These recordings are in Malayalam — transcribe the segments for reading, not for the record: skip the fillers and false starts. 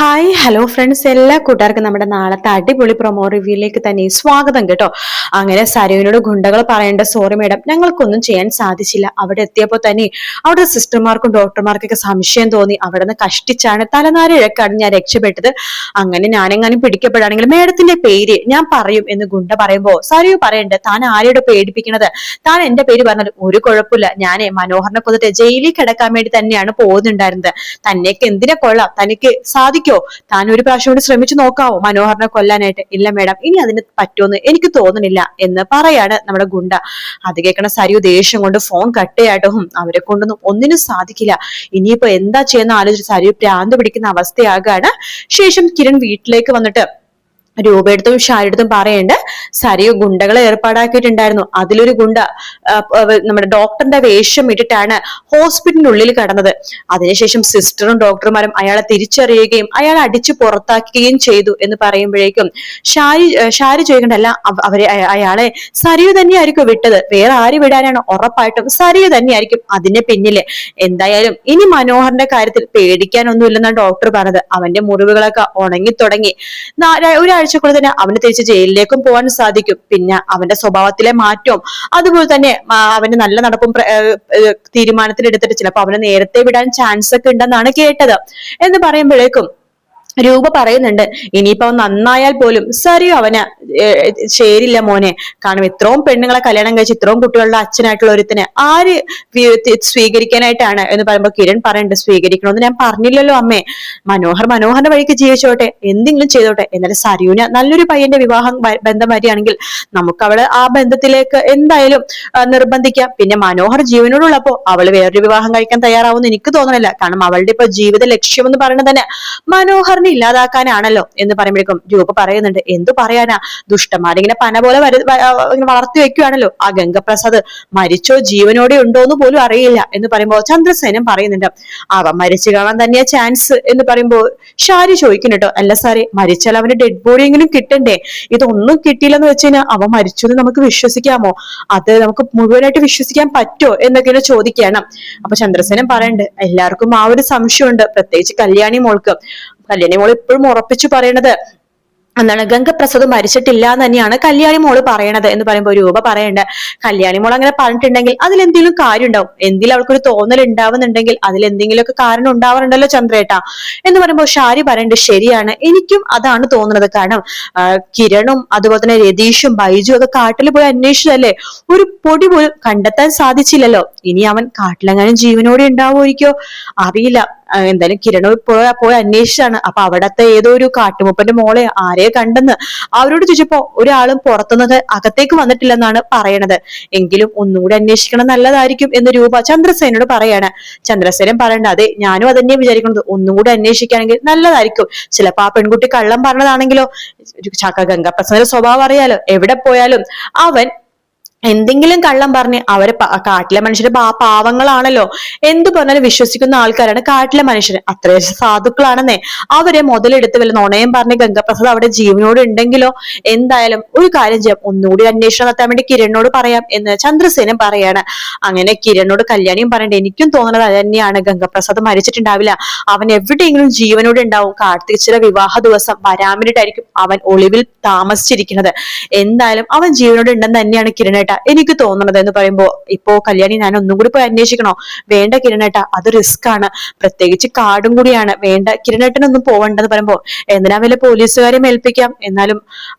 ഹായ് ഹലോ ഫ്രണ്ട്സ്, എല്ലാ കൂട്ടുകാർക്കും നമ്മുടെ നാളത്തെ അടിപൊളി പ്രൊമോ റിവ്യൂയിലേക്ക് തന്നെ സ്വാഗതം കേട്ടോ. അങ്ങനെ സരുവിനോട് ഗുണ്ടകൾ പറയേണ്ട സോറി മേഡം, ഞങ്ങൾക്കൊന്നും ചെയ്യാൻ സാധിച്ചില്ല. അവിടെ എത്തിയപ്പോൾ തന്നെ അവിടെ സിസ്റ്റർമാർക്കും ഡോക്ടർമാർക്കൊക്കെ സംശയം തോന്നി. അവിടെ നിന്ന് കഷ്ടിച്ചാണ് തലനാരിഴക്കാണ് ഞാൻ രക്ഷപ്പെട്ടത്. അങ്ങനെ ഞാനെങ്ങാനും പിടിക്കപ്പെടുകയാണെങ്കിൽ മേഡത്തിന്റെ പേര് ഞാൻ പറയും എന്ന് ഗുണ്ട പറയുമ്പോ സരു പറയണ്ട്, താൻ ആരെയോട് പേടിപ്പിക്കണത്? താൻ എന്റെ പേര് പറഞ്ഞത് ഒരു കുഴപ്പമില്ല. ഞാനേ മനോഹറിനെ കൊന്നിട്ട് ജയിലിൽ കിടക്കാൻ വേണ്ടി തന്നെയാണ് പോകുന്നുണ്ടായിരുന്നത്. തന്നെയൊക്കെ എന്തിനെ കൊള്ളാം, തനിക്ക് സാധിക്കോ? താൻ ഒരു പ്രാവശ്യം കൂടി ശ്രമിച്ചു നോക്കാവോ മനോഹറിനെ കൊല്ലാനായിട്ട്? ഇല്ല മേഡം, ഇനി അതിന് പറ്റുമെന്ന് എനിക്ക് തോന്നുന്നില്ല എന്ന് പറയാണ് നമ്മുടെ ഗുണ്ട. അത് കേൾക്കണ സരു ദേഷ്യം കൊണ്ട് ഫോൺ കട്ട് ചെയ്യാട്ടോ. അവരെ കൊണ്ടൊന്നും ഒന്നിനും സാധിക്കില്ല. ഇനിയിപ്പോ എന്താ ചെയ്യുന്ന ആലോചിച്ച് സരു ഭ്രാന്ത് പിടിക്കുന്ന അവസ്ഥയാകാണ്. ശേഷം കിരൺ വീട്ടിലേക്ക് വന്നിട്ട് രൂപയെടുത്തും ഷാരിയെടുത്തും പറയണ്ട്, സരിയു ഗുണ്ടകളെ ഏർപ്പാടാക്കിയിട്ടുണ്ടായിരുന്നു. അതിലൊരു ഗുണ്ട നമ്മുടെ ഡോക്ടറിന്റെ വേഷം ഇട്ടിട്ടാണ് ഹോസ്പിറ്റലിനുള്ളിൽ കടന്നത്. അതിനുശേഷം സിസ്റ്ററും ഡോക്ടർമാരും അയാളെ തിരിച്ചറിയുകയും അയാളെ അടിച്ചു പുറത്താക്കുകയും ചെയ്തു എന്ന് പറയുമ്പോഴേക്കും ഷാരി ചോദിക്കണ്ടല്ല, അയാളെ സരിയു തന്നെയായിരിക്കും വിട്ടത്. വേറെ ആര് വിടാനാണ്? ഉറപ്പായിട്ടും സരിയു തന്നെയായിരിക്കും അതിന്റെ പിന്നില്. എന്തായാലും ഇനി മനോഹറിന്റെ കാര്യത്തിൽ പേടിക്കാനൊന്നുമില്ലെന്നാണ് ഡോക്ടർ പറഞ്ഞത്. അവന്റെ മുറിവുകളൊക്കെ ഉണങ്ങി തുടങ്ങി. ഒരാഴ്ചക്കുള്ളിൽ തന്നെ അവന് തിരിച്ച് ജയിലിലേക്കും പോകാൻ സാധിക്കും. പിന്നെ അവന്റെ സ്വഭാവത്തിലെ മാറ്റവും അതുപോലെ തന്നെ അവന്റെ നല്ല നടപ്പും തീരുമാനത്തിലെടുത്തിട്ട് ചിലപ്പോ അവനെ നേരത്തെ വിടാൻ ചാൻസ് ഒക്കെ ഉണ്ടെന്നാണ് കേട്ടത് എന്ന് പറയുമ്പോഴേക്കും രൂപ പറയുന്നുണ്ട്, ഇനിയിപ്പോ നന്നായാൽ പോലും സരിയു അവന് ചേരില്ല മോനെ. കാരണം ഇത്രയും പെണ്ണുങ്ങളെ കല്യാണം കഴിച്ച് ഇത്രയും കുട്ടികളുടെ അച്ഛനായിട്ടുള്ള ഒരുത്തിനെ ആര് സ്വീകരിക്കാനായിട്ടാണ് എന്ന് പറയുമ്പോൾ കിരൺ പറയുന്നുണ്ട്, സ്വീകരിക്കണമെന്ന് ഞാൻ പറഞ്ഞില്ലല്ലോ അമ്മേ. മനോഹറിന്റെ വഴിക്ക് ജീവിച്ചോട്ടെ, എന്തെങ്കിലും ചെയ്തോട്ടെ. എന്നാലും സരിയുന് നല്ലൊരു പയ്യന്റെ വിവാഹം ബന്ധം വരികയാണെങ്കിൽ നമുക്ക് അവള് ആ ബന്ധത്തിലേക്ക് എന്തായാലും നിർബന്ധിക്കാം. പിന്നെ മനോഹർ ജീവനോടുള്ളപ്പോ അവള് വേറൊരു വിവാഹം കഴിക്കാൻ തയ്യാറാവുമെന്ന് എനിക്ക് തോന്നണില്ല. കാരണം അവളുടെ ഇപ്പൊ ജീവിത ലക്ഷ്യം എന്ന് പറയുന്നത് തന്നെ മനോഹറിനെ ഇല്ലാതാക്കാനാണല്ലോ എന്ന് പറയുമ്പോഴേക്കും രൂപ പറയുന്നുണ്ട്, എന്തു പറയാനാ, ദുഷ്ടന്മാരിങ്ങനെ പന പോലെ വളർത്തി വെക്കുകയാണല്ലോ. ആ ഗംഗപ്രസാദ് മരിച്ചോ ജീവനോടെ ഉണ്ടോ എന്ന് പോലും അറിയില്ല എന്ന് പറയുമ്പോ ചന്ദ്രസേനൻ പറയുന്നുണ്ട്, അവൻ മരിച്ചു കാണാൻ തന്നെയാ ചാൻസ് എന്ന് പറയുമ്പോ ഷാരി ചോദിക്കുന്നുട്ടോ, അല്ല സാറേ, മരിച്ചാൽ അവന്റെ ഡെഡ് ബോഡി എങ്കിലും കിട്ടണ്ടേ? ഇതൊന്നും കിട്ടിയില്ലെന്ന് വെച്ച് കഴിഞ്ഞാൽ അവൻ മരിച്ചു എന്ന് നമുക്ക് വിശ്വസിക്കാമോ? അത് നമുക്ക് മുഴുവനായിട്ട് വിശ്വസിക്കാൻ പറ്റോ എന്നൊക്കെയാണ് ചോദിക്കുകയാണ്. അപ്പൊ ചന്ദ്രസേനൻ പറയണ്ട്, എല്ലാവർക്കും ആ ഒരു സംശയമുണ്ട്, പ്രത്യേകിച്ച് കല്യാണി മോൾക്ക്. കല്യാണി മോൾ ഇപ്പോഴും ഉറപ്പിച്ചു പറയണത് എന്താണ്, ഗംഗപ്രസാദ് മരിച്ചിട്ടില്ല എന്ന് തന്നെയാണ് കല്യാണി മോള് പറയണത് എന്ന് പറയുമ്പോൾ രൂപ പറയണ്ട്, കല്യാണി മോൾ അങ്ങനെ പറഞ്ഞിട്ടുണ്ടെങ്കിൽ അതിലെന്തെങ്കിലും കാര്യം ഉണ്ടാവും. എന്തെങ്കിലും അവൾക്കൊരു തോന്നൽ ഉണ്ടാവുന്നുണ്ടെങ്കിൽ അതിലെന്തെങ്കിലുമൊക്കെ കാരണം ഉണ്ടാവാറുണ്ടല്ലോ ചന്ദ്രേട്ട എന്ന് പറയുമ്പോൾ ഷാരി പറയണ്ട്, ശരിയാണ്, എനിക്കും അതാണ് തോന്നുന്നത്. കാരണം കിരണും അതുപോലെ തന്നെ രതീഷും ബൈജു ഒക്കെ കാട്ടിൽ പോയി അന്വേഷിച്ചതല്ലേ, ഒരു പൊടി പോലും കണ്ടെത്താൻ സാധിച്ചില്ലല്ലോ. ഇനി അവൻ കാട്ടിലെങ്ങാനും ജീവനോടെ ഉണ്ടാവുമായിരിക്കോ? അറിയില്ല. എന്തായാലും കിരണ പോയി അന്വേഷിച്ചാണ്. അപ്പൊ അവിടത്തെ ഏതോ ഒരു കാട്ടുമുപ്പന്റെ മോളെ ആരെയെ കണ്ടെന്ന് അവരോട് ചോദിച്ചപ്പോ ഒരാളും പുറത്തുനിന്ന് അകത്തേക്ക് വന്നിട്ടില്ലെന്നാണ് പറയണത്. എങ്കിലും ഒന്നുകൂടി അന്വേഷിക്കണം നല്ലതായിരിക്കും എന്ന് രൂപ ചന്ദ്രസേനോട് പറയാണ്. ചന്ദ്രസേനൻ പറയണ്ട, അതെ ഞാനും അതന്നെ വിചാരിക്കുന്നത്, ഒന്നും കൂടി അന്വേഷിക്കുകയാണെങ്കിൽ നല്ലതായിരിക്കും. ചിലപ്പോ ആ പെൺകുട്ടി കള്ളം പറഞ്ഞതാണെങ്കിലോ? ഗംഗപ്രസാദിന്റെ സ്വഭാവം അറിയാലോ, എവിടെ പോയാലും അവൻ എന്തെങ്കിലും കള്ളം പറഞ്ഞ് അവരെ കാട്ടിലെ മനുഷ്യര് പാവങ്ങളാണല്ലോ, എന്തു പറഞ്ഞാലും വിശ്വസിക്കുന്ന ആൾക്കാരാണ് കാട്ടിലെ മനുഷ്യര്. അത്രയും സാധുക്കളാണെന്നേ. അവരെ മുതലെടുത്ത് വല്ല നുണയും പറഞ്ഞ് ഗംഗപ്രസാദ് അവിടെ ജീവനോട് ഉണ്ടെങ്കിലോ? എന്തായാലും ഒരു കാര്യം ചെയ്യാം, ഒന്നുകൂടി അന്വേഷണം നടത്താൻ വേണ്ടി കിരണിനോട് പറയാം എന്ന് ചന്ദ്രസേനൻ പറയാണ്. അങ്ങനെ കിരണിനോട് കല്യാണിയും പറയണ്ടേ, എനിക്കും തോന്നുന്നത് അത് തന്നെയാണ്, ഗംഗപ്രസാദ് മരിച്ചിട്ടുണ്ടാവില്ല, അവൻ എവിടെയെങ്കിലും ജീവനോട് ഉണ്ടാവും. കാർത്തികച്ചിയുടെ വിവാഹ ദിവസം വരാൻ വേണ്ടിയിട്ടായിരിക്കും അവൻ ഒളിവിൽ താമസിച്ചിരിക്കുന്നത്. എന്തായാലും അവൻ ജീവനോട് ഉണ്ടെന്ന് തന്നെയാണ് കിരണേട്ട എനിക്ക് തോന്നുന്നത് എന്ന് പറയുമ്പോ, ഇപ്പോ കല്യാണി ഞാൻ ഒന്നും കൂടി പോയി അന്വേഷിക്കണോ? വേണ്ട കിരണേട്ട, അത് റിസ്ക് ആണ്, പ്രത്യേകിച്ച് കാടും കൂടിയാണ്, വേണ്ട കിരണേട്ടനൊന്നും പോവണ്ടെന്ന് പറയുമ്പോ, എന്തിനാ വല്ല പോലീസുകാരെ ഏൽപ്പിക്കാം, എന്നാലും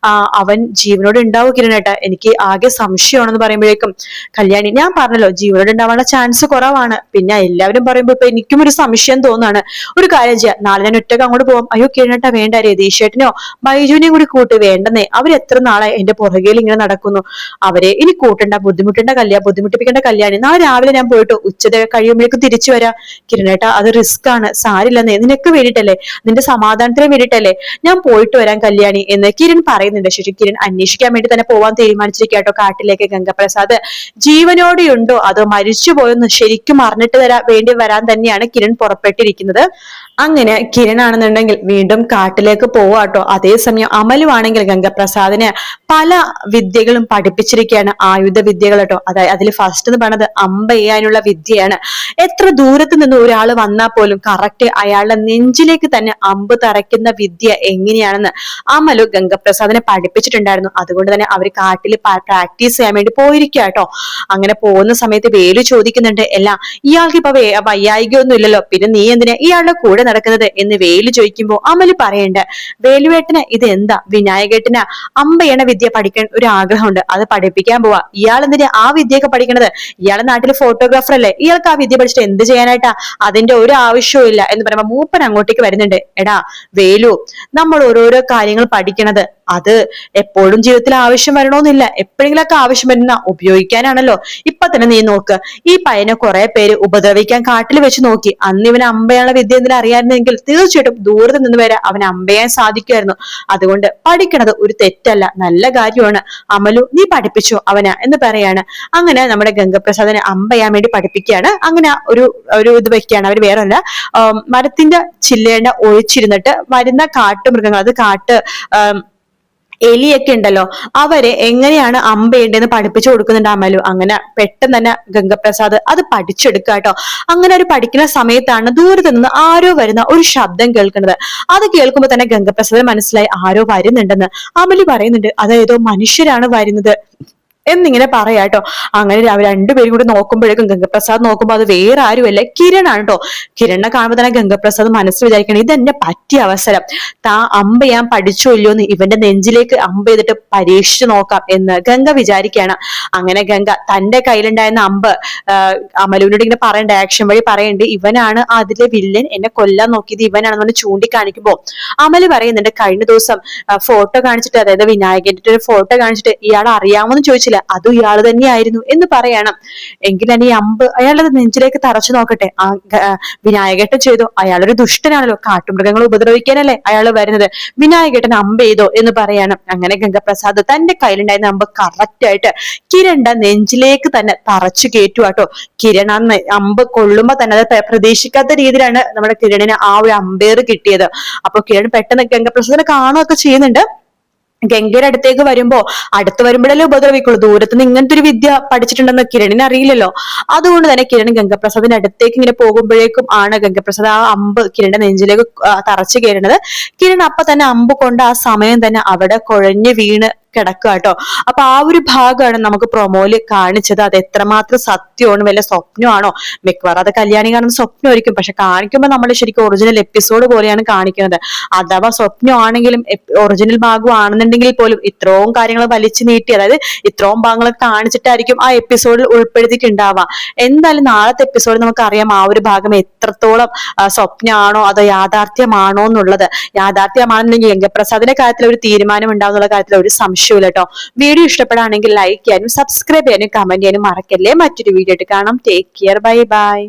അവൻ ജീവനോട് ഉണ്ടാവും കിരണേട്ട, എനിക്ക് ആകെ സംശയമാണെന്ന് പറയുമ്പോഴേക്കും കല്യാണി, ഞാൻ പറഞ്ഞല്ലോ ജീവനോട് ഉണ്ടാവാനുള്ള ചാൻസ് കുറവാണ്. പിന്നെ എല്ലാവരും പറയുമ്പോ ഇപ്പൊ എനിക്കും ഒരു സംശയം തോന്നാണ്. ഒരു കാര്യം ചെയ്യാം, നാളെ ഞാൻ ഒറ്റക്ക് അങ്ങോട്ട് പോവാം. അയ്യോ കിരണേട്ട വേണ്ട, രതീഷേട്ടനെയോ ബൈജുവിനെയും കൂടി കൂട്ടി, വേണ്ടെന്നേ, അവർ എത്ര നാളായി എന്റെ പുറകയിൽ ഇങ്ങനെ നടക്കുന്നു, അവരെ ഇനി കൂട്ടണ്ട, ബുദ്ധിമുട്ടിപ്പിക്കേണ്ട കല്യാണി, നാളെ രാവിലെ ഞാൻ പോയിട്ട് ഉച്ചത കഴിയുമ്പോഴേക്കും തിരിച്ചു വരാം. കിരണേട്ട അത് റിസ്ക് ആണ്, സാരില്ലെന്നേ, നിനക്ക് വേണ്ടിയിട്ടല്ലേ, നിന്റെ സമാധാനത്തിന് വേണ്ടിയിട്ടല്ലേ, ഞാൻ പോയിട്ട് വരാൻ കല്യാണി എന്ന് കിരൺ പറയുന്നുണ്ട്. ശരി, കിരൺ അന്വേഷിക്കാൻ വേണ്ടി തന്നെ പോവാൻ തീരുമാനിച്ചിരിക്കട്ടോ കാട്ടിലേക്ക്. ഗംഗപ്രസാദ് ജീവനോടെയുണ്ടോ അതോ മരിച്ചുപോയെന്ന് ശരിക്കും അറിഞ്ഞിട്ട് വേണ്ടി വരാൻ തന്നെയാണ് കിരൺ പുറപ്പെട്ടിരിക്കുന്നത്. അങ്ങനെ കിരൺ ആണെന്നുണ്ടെങ്കിൽ വീണ്ടും കാട്ടിലേക്ക് പോവാട്ടോ. അതേസമയം അമലുവാണെങ്കിൽ ഗംഗപ്രസാദിന് പല വിദ്യകളും പഠിപ്പിച്ചിരിക്കുകയാണ്. ആ ആയുധ വിദ്യകൾ കേട്ടോ. അതായത് അതിൽ ഫസ്റ്റ് എന്ന് പറയുന്നത് അമ്പ ചെയ്യാനുള്ള വിദ്യയാണ്. എത്ര ദൂരത്ത് നിന്ന് ഒരാൾ വന്നാൽ പോലും കറക്റ്റ് അയാളുടെ നെഞ്ചിലേക്ക് തന്നെ അമ്പ് തറയ്ക്കുന്ന വിദ്യ എങ്ങനെയാണെന്ന് അമലു ഗംഗപ്രസാദിനെ പഠിപ്പിച്ചിട്ടുണ്ടായിരുന്നു. അതുകൊണ്ട് തന്നെ അവർ കാട്ടിൽ പ്രാക്ടീസ് ചെയ്യാൻ വേണ്ടി പോയിരിക്കുക കേട്ടോ. അങ്ങനെ പോകുന്ന സമയത്ത് വേലു ചോദിക്കുന്നുണ്ട്, എല്ലാം ഇയാൾക്ക് ഇപ്പൊ വയ്യായികയൊന്നും ഇല്ലല്ലോ, പിന്നെ നീ എന്തിനാ ഇയാളുടെ കൂടെ നടക്കുന്നത് എന്ന് വേലു ചോദിക്കുമ്പോ അമല് പറയണ്ട, വേലുവേട്ടന് ഇത് എന്താ വിനായകേട്ടന് അമ്പയണ വിദ്യ പഠിക്കാൻ ഒരു ആഗ്രഹമുണ്ട്, അത് പഠിപ്പിക്കാൻ പോവാ. ഇയാൾ എന്തിനാ ആ വിദ്യയൊക്കെ പഠിക്കണത്? ഇയാളെ നാട്ടിൽ ഫോട്ടോഗ്രാഫർ അല്ലേ, ഇയാൾക്ക് ആ വിദ്യ പഠിച്ചിട്ട് എന്ത് ചെയ്യാനായിട്ടാ? അതിന്റെ ഒരു ആവശ്യവും ഇല്ല എന്ന് പറയുമ്പോ മൂപ്പൻ അങ്ങോട്ടേക്ക് വരുന്നുണ്ട്. എടാ വേലു, നമ്മൾ ഓരോരോ കാര്യങ്ങൾ പഠിക്കണത് അത് എപ്പോഴും ജീവിതത്തിൽ ആവശ്യം വരണമെന്നില്ല, എപ്പോഴെങ്കിലൊക്കെ ആവശ്യം വരുന്ന ഉപയോഗിക്കാനാണല്ലോ. ഇപ്പൊ തന്നെ നീ നോക്ക്, ഈ പയ്യനെ കുറെ പേര് ഉപദ്രവിക്കാൻ കാട്ടിൽ വെച്ച് നോക്കി. അന്ന് ഇവന് അമ്പയുള്ള വിദ്യ എന്തിനും അറിയാമായിരുന്നെങ്കിൽ തീർച്ചയായിട്ടും ദൂരത്ത് നിന്ന് വരെ അവന് അമ്പയാൻ സാധിക്കുമായിരുന്നു. അതുകൊണ്ട് പഠിക്കണത് ഒരു തെറ്റല്ല, നല്ല കാര്യമാണ്. അമലു നീ പഠിപ്പിച്ചോ അവന് എന്ന് പറയാണ്. അങ്ങനെ നമ്മുടെ ഗംഗപ്രസാദിനെ അമ്പയാൻ വേണ്ടി പഠിപ്പിക്കുകയാണ്. അങ്ങനെ ഒരു ഇത് വെക്കുകയാണ്. അവർ വേറെ അല്ല, മരത്തിന്റെ ചില്ലേണ്ട ഒഴിച്ചിരുന്നിട്ട് വരുന്ന കാട്ടുമൃഗങ്ങൾ, അത് എലിയൊക്കെ ഉണ്ടല്ലോ, അവരെ എങ്ങനെയാണ് അമ്പേണ്ടെന്ന് പഠിപ്പിച്ചു കൊടുക്കുന്നുണ്ട് അമലു. അങ്ങനെ പെട്ടെന്ന് തന്നെ ഗംഗപ്രസാദ് അത് പഠിച്ചെടുക്കുക കേട്ടോ. അങ്ങനെ ഒരു പഠിക്കുന്ന സമയത്താണ് ദൂരത്ത് നിന്ന് ആരോ വരുന്ന ഒരു ശബ്ദം കേൾക്കുന്നത്. അത് കേൾക്കുമ്പോൾ തന്നെ ഗംഗപ്രസാദ് മനസ്സിലായി ആരോ വരുന്നുണ്ടെന്ന്. അമലു പറയുന്നുണ്ട്, അതേതോ മനുഷ്യരാണ് വരുന്നത് എന്നിങ്ങനെ പറയാട്ടോ. അങ്ങനെ രണ്ടുപേരും കൂടി നോക്കുമ്പോഴേക്കും ഗംഗപ്രസാദ് നോക്കുമ്പോൾ അത് വേറെ ആരുമല്ല, കിരണാണ് കേട്ടോ. കിരണിനെ കാണുമ്പോൾ തന്നെ ഗംഗപ്രസാദ് മനസ്സിൽ വിചാരിക്കണം, ഇതെന്നെ പറ്റിയ അവസരം, അമ്പ ഞാൻ പഠിച്ചോ ഇല്ലയോന്ന് ഇവന്റെ നെഞ്ചിലേക്ക് അമ്പ ചെയ്തിട്ട് പരീക്ഷിച്ചു നോക്കാം എന്ന് ഗംഗ വിചാരിക്കുകയാണ്. അങ്ങനെ ഗംഗ തന്റെ കയ്യിലുണ്ടായിരുന്ന അമ്പ് അമലുവിനോട് ഇങ്ങനെ പറയണ്ട, ആക്ഷൻ വഴി പറയണ്ട്, ഇവനാണ് അതിലെ വില്ലൻ, എന്നെ കൊല്ലാൻ നോക്കിയത് ഇവനാണെന്ന് ചൂണ്ടിക്കാണിക്കുമ്പോ അമല് പറയുന്നുണ്ട്, കഴിഞ്ഞ ദിവസം ഫോട്ടോ കാണിച്ചിട്ട്, അതായത് വിനായകന്റെ ഒരു ഫോട്ടോ കാണിച്ചിട്ട് ഇയാൾ അറിയാമെന്ന് ചോദിച്ചില്ല, അതും ഇയാൾ തന്നെയായിരുന്നു എന്ന് പറയണം. എങ്കിലും ഈ അമ്പ് അയാളുടെ നെഞ്ചിലേക്ക് തറച്ചു നോക്കട്ടെ. വിനായകേട്ടൻ ചെയ്തോ, അയാളൊരു ദുഷ്ടനാണല്ലോ, കാട്ടുമൃഗങ്ങൾ ഉപദ്രവിക്കാനല്ലേ അയാൾ വരുന്നത്, വിനായകേട്ടൻ അമ്പ് ചെയ്തോ എന്ന് പറയണം. അങ്ങനെ ഗംഗപ്രസാദ് തന്റെ കയ്യിലുണ്ടായിരുന്ന അമ്പ് കറക്റ്റ് ആയിട്ട് കിരണിന്റെ നെഞ്ചിലേക്ക് തന്നെ തറച്ചു കയറ്റുവാട്ടോ. കിരൺ അമ്പ് കൊള്ളുമ്പോ തന്നെ അത് പ്രതീക്ഷിക്കാത്ത രീതിയിലാണ് നമ്മുടെ കിരണിന് ആ ഒരു അമ്പേറ് കിട്ടിയത്. അപ്പൊ കിരൺ പെട്ടെന്ന് ഗംഗപ്രസാദിനെ കാണുകയൊക്കെ ചെയ്യുന്നുണ്ട്. ഗംഗയുടെ അടുത്തേക്ക് അടുത്ത് വരുമ്പോഴല്ലേ ഉപദ്രവിക്കുള്ളൂ, ദൂരത്തുനിന്ന് ഇങ്ങനത്തെ ഒരു വിദ്യ പഠിച്ചിട്ടുണ്ടെന്ന് കിരണിന് അറിയില്ലല്ലോ. അതുകൊണ്ട് തന്നെ കിരൺ ഗംഗപ്രസാദിന്റെ അടുത്തേക്ക് ഇങ്ങനെ പോകുമ്പോഴേക്കും ആണ് ഗംഗപ്രസാദ് ആ അമ്പ് കിരണിന്റെ നെഞ്ചിലേക്ക് തറച്ചു കയറുന്നത്. കിരൺ അപ്പൊ തന്നെ അമ്പ് കൊണ്ട് ആ സമയം തന്നെ അവിടെ കുഴഞ്ഞു വീണ് കിടക്കുക കേട്ടോ. അപ്പൊ ആ ഒരു ഭാഗമാണ് നമുക്ക് പ്രൊമോയില് കാണിച്ചത്. അത് എത്രമാത്രം സത്യമാണ്, വല്ല സ്വപ്നമാണോ? മിക്കവാറും അത് കല്യാണി കാണുന്ന സ്വപ്നമായിരിക്കും, പക്ഷെ കാണിക്കുമ്പോൾ നമ്മൾ ശരിക്കും ഒറിജിനൽ എപ്പിസോഡ് പോലെയാണ് കാണിക്കുന്നത്. അഥവാ സ്വപ്നമാണെങ്കിലും ഒറിജിനൽ ഭാഗം ആണെന്നുണ്ടെങ്കിൽ പോലും ഇത്രയും കാര്യങ്ങൾ വലിച്ചു നീട്ടി, അതായത് ഇത്രയും ഭാഗങ്ങൾ കാണിച്ചിട്ടായിരിക്കും ആ എപ്പിസോഡിൽ ഉൾപ്പെടുത്തിയിട്ടുണ്ടാവുക. എന്തായാലും നാളത്തെ എപ്പിസോഡ് നമുക്ക് അറിയാം ആ ഒരു ഭാഗം എത്രത്തോളം സ്വപ്നമാണോ അതോ യാഥാർത്ഥ്യമാണോ എന്നുള്ളത്. യാഥാർത്ഥ്യമാണെന്നുണ്ടെങ്കിൽ ഗംഗപ്രസാദിന്റെ കാര്യത്തിൽ ഒരു തീരുമാനം ഉണ്ടാകുന്നുള്ള കാര്യത്തിൽ ഒരു സംശയമില്ല കേട്ടോ. വീഡിയോ ഇഷ്ടപ്പെടുകയാണെങ്കിൽ ലൈക്ക് ചെയ്യാനും സബ്സ്ക്രൈബ് ചെയ്യാനും കമന്റ് ചെയ്യാനും മറക്കല്ലേ. മറ്റൊരു വീഡിയോ ആയിട്ട് കാണാം. Take care, bye bye.